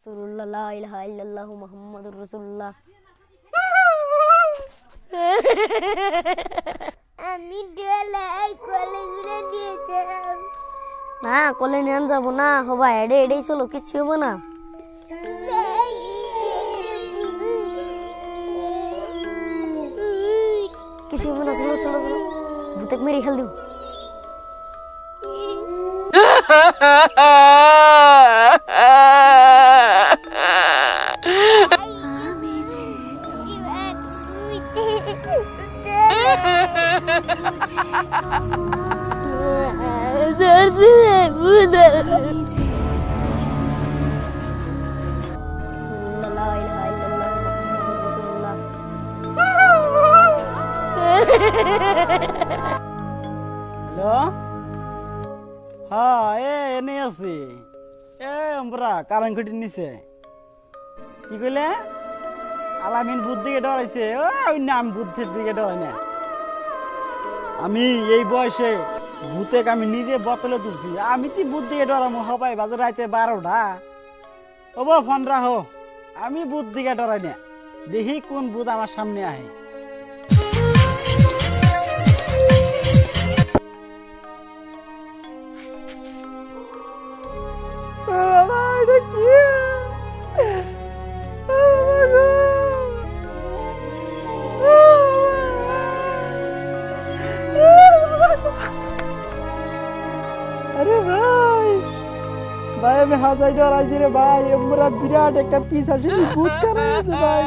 রাসূলুল্লাহ লা ইলাহা ইল্লাল্লাহু মুহাম্মাদুর রাসূলুল্লাহ। আমি ডলাই কোলে ঘুরে দিয়েছিলাম। না কোলে নিয়ে যাব না হবা এডে এডেই চলো কিছু হবে না। কিছু হবে না চলো চলো চলো ভূতক মেরে খেল দিব। হ্যালো হ্যাঁ এনে আছি আমরা কারণ খুঁটির নিচে কি কইলে আলামিন বুদ্ধ দিকে ডরাইছে ওই না আমি বুদ্ধের দিকে ডরাই না। আমি এই বয়সে ভূতেক আমি নিজে বোতলে তুলছি আমি কি ভূত দিকে ডরামো হবাই বাজে রাইতে 12টা ও ফোন রাখো আমি ভূত দিকে ডরাই না দেখি কোন ভূত আমার সামনে আহে। अरे भाई भाई मैं हासाई डराইছি রে ভাই আমরা বিরাট একটা পিস আছে ভূত করে আছে ভাই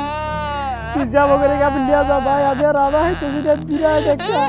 তুই যাব করে আপনি নিয়ে যা ভাই আমি আর আনা হইতেছি না বিরাট একটা